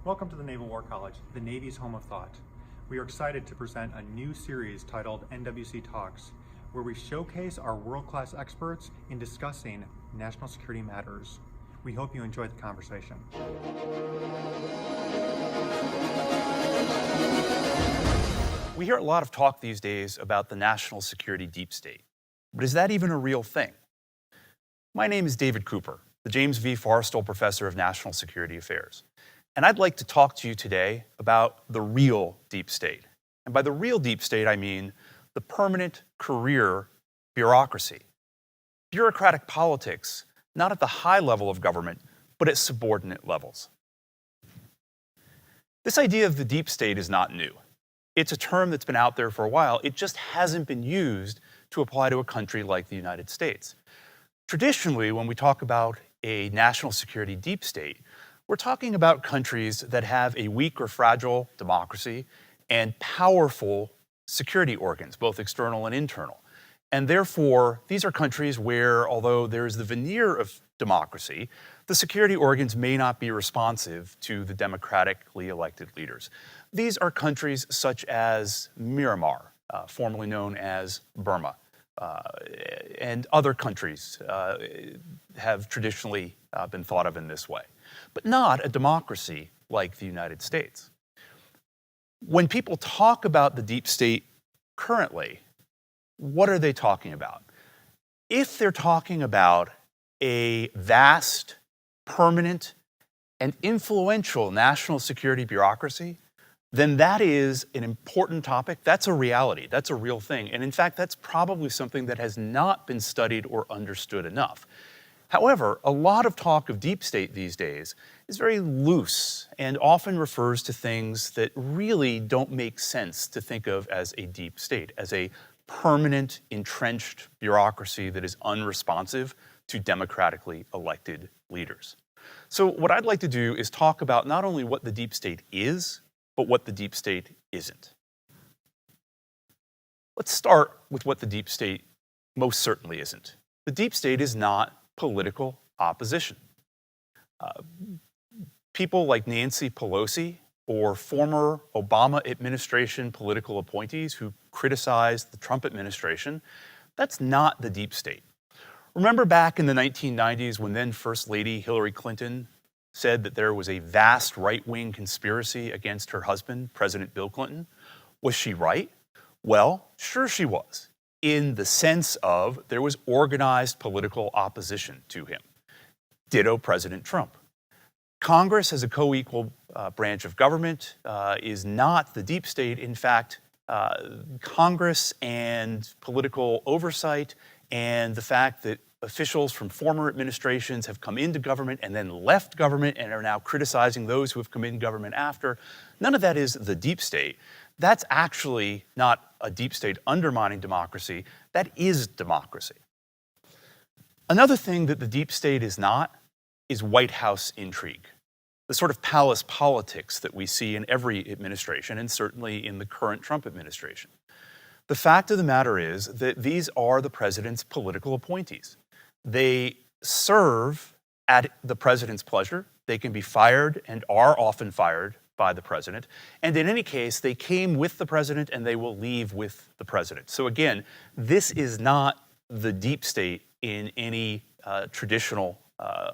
Welcome to the Naval War College, the Navy's home of thought. We are excited to present a new series titled NWC Talks, where we showcase our world-class experts in discussing national security matters. We hope you enjoy the conversation. We hear a lot of talk these days about the national security deep state. But is that even a real thing? My name is David Cooper, the James V. Forrestal Professor of National Security Affairs. And I'd like to talk to you today about the real deep state. And by the real deep state, I mean the permanent career bureaucracy. Bureaucratic politics, not at the high level of government, but at subordinate levels. This idea of the deep state is not new. It's a term that's been out there for a while. It just hasn't been used to apply to a country like the United States. Traditionally, when we talk about a national security deep state, we're talking about countries that have a weak or fragile democracy and powerful security organs, both external and internal. And therefore, these are countries where, although there's the veneer of democracy, the security organs may not be responsive to the democratically elected leaders. These are countries such as Myanmar, formerly known as Burma, and other countries have traditionally been thought of in this way, but not a democracy like the United States. When people talk about the deep state currently, what are they talking about? If they're talking about a vast, permanent, and influential national security bureaucracy, then that is an important topic. That's a reality. That's a real thing. And in fact, that's probably something that has not been studied or understood enough. However, a lot of talk of deep state these days is very loose and often refers to things that really don't make sense to think of as a deep state, as a permanent, entrenched bureaucracy that is unresponsive to democratically elected leaders. So what I'd like to do is talk about not only what the deep state is, but what the deep state isn't. Let's start with what the deep state most certainly isn't. The deep state is not political opposition. People like Nancy Pelosi or former Obama administration political appointees who criticized the Trump administration, that's not the deep state. Remember back in the 1990s when then First Lady Hillary Clinton said that there was a vast right-wing conspiracy against her husband, President Bill Clinton? Was she right? Well, sure she was, in the sense of there was organized political opposition to him. Ditto President Trump. Congress, as a co-equal branch of government, is not the deep state. In fact, Congress and political oversight and the fact that officials from former administrations have come into government and then left government and are now criticizing those who have come in government after, none of that is the deep state. That's actually not a deep state undermining democracy. That is democracy. Another thing that the deep state is not is White House intrigue, the sort of palace politics that we see in every administration and certainly in the current Trump administration. The fact of the matter is that these are the president's political appointees. They serve at the president's pleasure. They can be fired and are often fired by the president. And in any case, they came with the president and they will leave with the president. So again, this is not the deep state in any traditional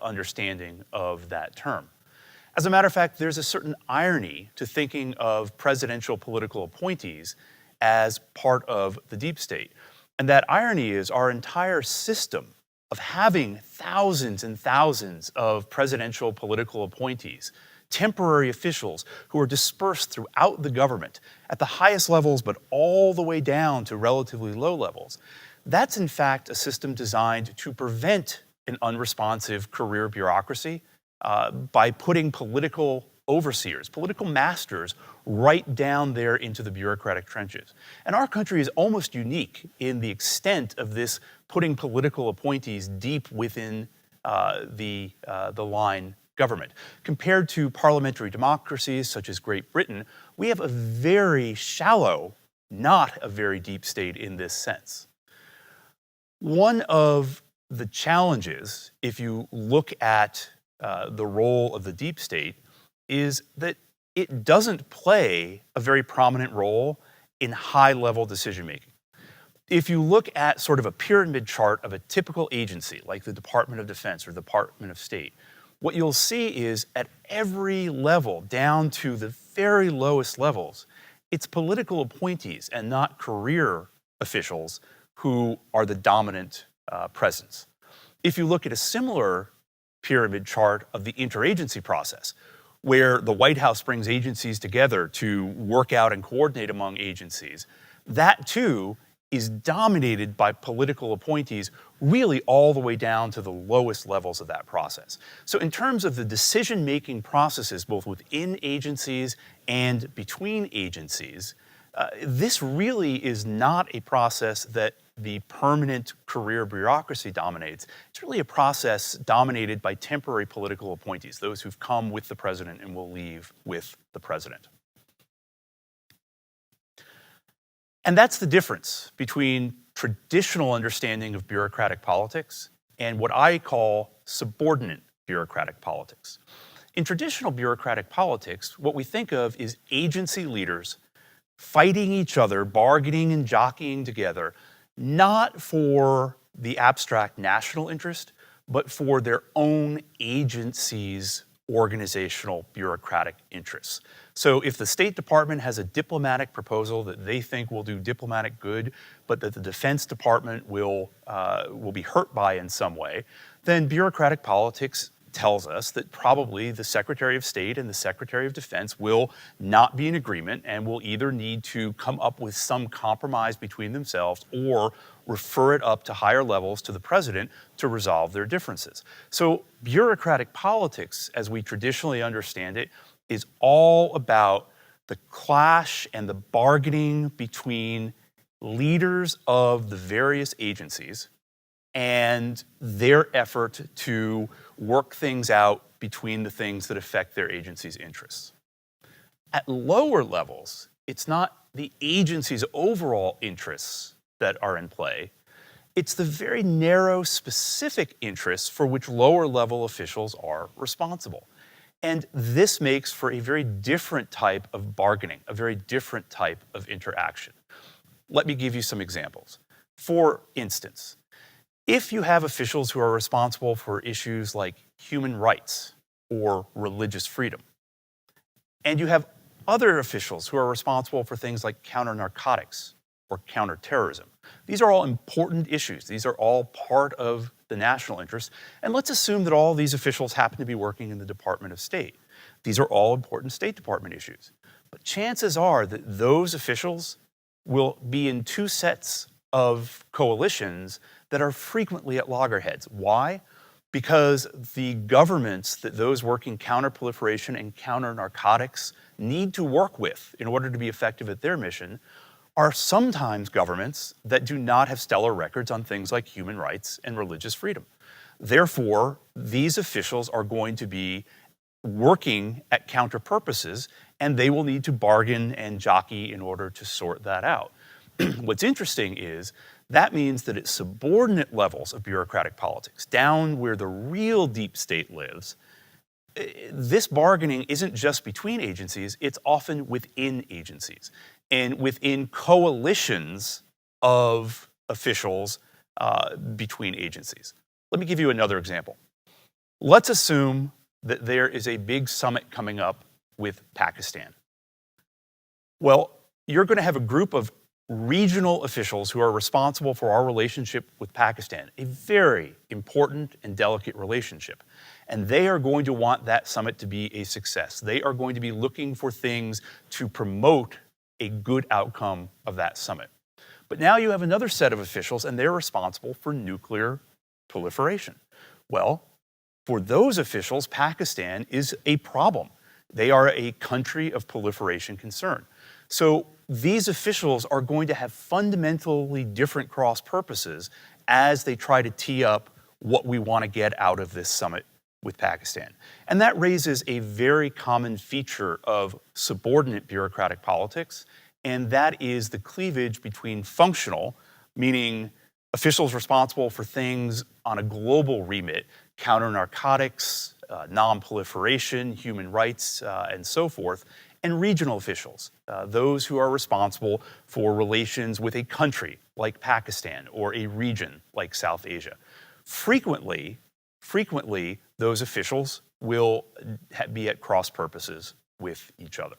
understanding of that term. As a matter of fact, there's a certain irony to thinking of presidential political appointees as part of the deep state. And that irony is our entire system of having thousands and thousands of presidential political appointees, temporary officials who are dispersed throughout the government at the highest levels, but all the way down to relatively low levels. That's in fact a system designed to prevent an unresponsive career bureaucracy by putting political overseers, political masters, right down there into the bureaucratic trenches. And our country is almost unique in the extent of this putting political appointees deep within the line government. Compared to parliamentary democracies such as Great Britain, we have a very shallow, not a very deep state in this sense. One of the challenges, if you look at the role of the deep state, is that it doesn't play a very prominent role in high-level decision-making. If you look at sort of a pyramid chart of a typical agency, like the Department of Defense or the Department of State, what you'll see is at every level, down to the very lowest levels, it's political appointees and not career officials who are the dominant presence. If you look at a similar pyramid chart of the interagency process, where the White House brings agencies together to work out and coordinate among agencies, that too is dominated by political appointees really all the way down to the lowest levels of that process. So in terms of the decision-making processes, both within agencies and between agencies, this really is not a process that the permanent career bureaucracy dominates. It's really a process dominated by temporary political appointees, those who've come with the president and will leave with the president. And that's the difference between traditional understanding of bureaucratic politics and what I call subordinate bureaucratic politics. In traditional bureaucratic politics, what we think of is agency leaders fighting each other, bargaining and jockeying together, not for the abstract national interest, but for their own agency's organizational bureaucratic interests. So if the State Department has a diplomatic proposal that they think will do diplomatic good, but that the Defense Department will be hurt by in some way, then bureaucratic politics tells us that probably the Secretary of State and the Secretary of Defense will not be in agreement and will either need to come up with some compromise between themselves or refer it up to higher levels to the president to resolve their differences. So bureaucratic politics, as we traditionally understand it, is all about the clash and the bargaining between leaders of the various agencies and their effort to work things out between the things that affect their agency's interests. At lower levels, it's not the agency's overall interests that are in play. It's the very narrow, specific interests for which lower level officials are responsible. And this makes for a very different type of bargaining, a very different type of interaction. Let me give you some examples. For instance, if you have officials who are responsible for issues like human rights or religious freedom, and you have other officials who are responsible for things like counter-narcotics or counter-terrorism, these are all important issues. These are all part of the national interest. And let's assume that all these officials happen to be working in the Department of State. These are all important State Department issues. But chances are that those officials will be in two sets of coalitions that are frequently at loggerheads. Why? Because the governments that those working counter-proliferation and counter-narcotics need to work with in order to be effective at their mission are sometimes governments that do not have stellar records on things like human rights and religious freedom. Therefore, these officials are going to be working at counter purposes, and they will need to bargain and jockey in order to sort that out. What's interesting is that means that at subordinate levels of bureaucratic politics, down where the real deep state lives, this bargaining isn't just between agencies, it's often within agencies and within coalitions of officials between agencies. Let me give you another example. Let's assume that there is a big summit coming up with Pakistan. Well, you're going to have a group of regional officials who are responsible for our relationship with Pakistan, a very important and delicate relationship. And they are going to want that summit to be a success. They are going to be looking for things to promote a good outcome of that summit. But now you have another set of officials, and they're responsible for nuclear proliferation. Well, for those officials, Pakistan is a problem. They are a country of proliferation concern. So these officials are going to have fundamentally different cross purposes as they try to tee up what we want to get out of this summit with Pakistan. And that raises a very common feature of subordinate bureaucratic politics, and that is the cleavage between functional, meaning officials responsible for things on a global remit, counter-narcotics, non-proliferation, human rights, and so forth, and regional officials, those who are responsible for relations with a country like Pakistan or a region like South Asia. Frequently, those officials will be at cross purposes with each other.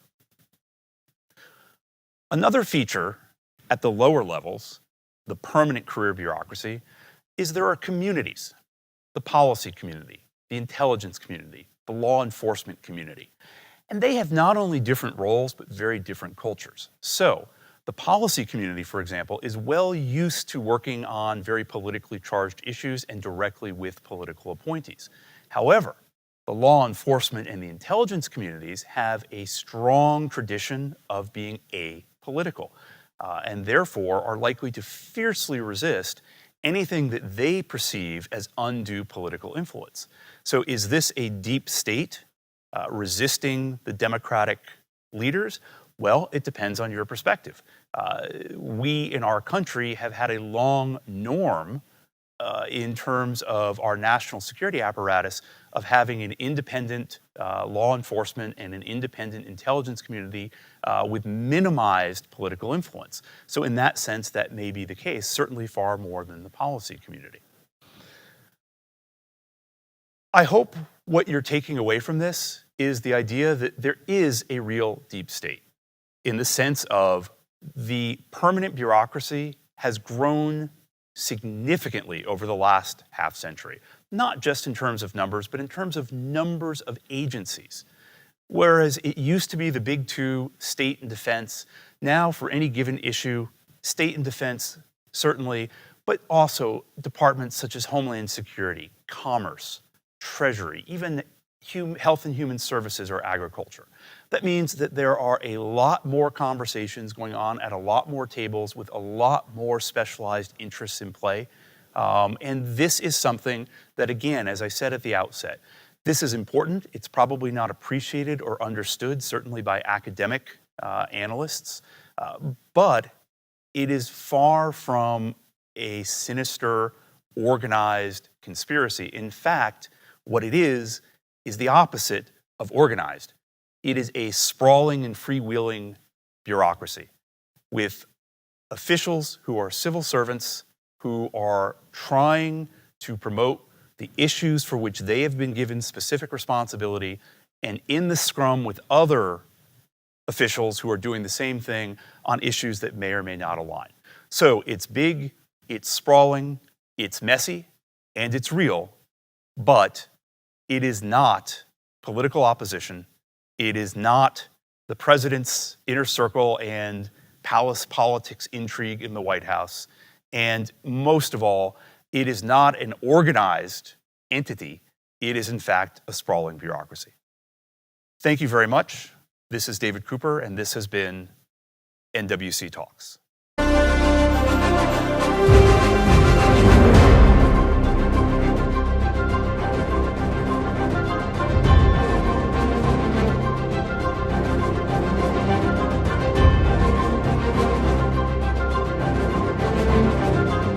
Another feature at the lower levels, the permanent career bureaucracy, is there are communities, the policy community, the intelligence community, the law enforcement community. And they have not only different roles, but very different cultures. So the policy community, for example, is well used to working on very politically charged issues and directly with political appointees. However, the law enforcement and the intelligence communities have a strong tradition of being apolitical, and therefore are likely to fiercely resist anything that they perceive as undue political influence. So is this a deep state resisting the democratic leaders? Well, it depends on your perspective. We in our country have had a long norm in terms of our national security apparatus of having an independent law enforcement and an independent intelligence community with minimized political influence. So in that sense, that may be the case, certainly far more than the policy community. I hope what you're taking away from this is the idea that there is a real deep state in the sense of the permanent bureaucracy has grown significantly over the last half century, not just in terms of numbers, but in terms of numbers of agencies. Whereas it used to be the big two, state and defense, now for any given issue, state and defense certainly, but also departments such as Homeland Security, Commerce, Treasury, even Health and Human Services or agriculture. That means that there are a lot more conversations going on at a lot more tables with a lot more specialized interests in play. And this is something that, again, as I said at the outset, this is important. It's probably not appreciated or understood, certainly by academic analysts, but it is far from a sinister, organized conspiracy. In fact, what it is the opposite of organized. It is a sprawling and freewheeling bureaucracy with officials who are civil servants who are trying to promote the issues for which they have been given specific responsibility, and in the scrum with other officials who are doing the same thing on issues that may or may not align. So it's big, it's sprawling, it's messy, and it's real, but it is not political opposition. It is not the president's inner circle and palace politics intrigue in the White House. And most of all, it is not an organized entity. It is, in fact, a sprawling bureaucracy. Thank you very much. This is David Cooper, and this has been NWC Talks.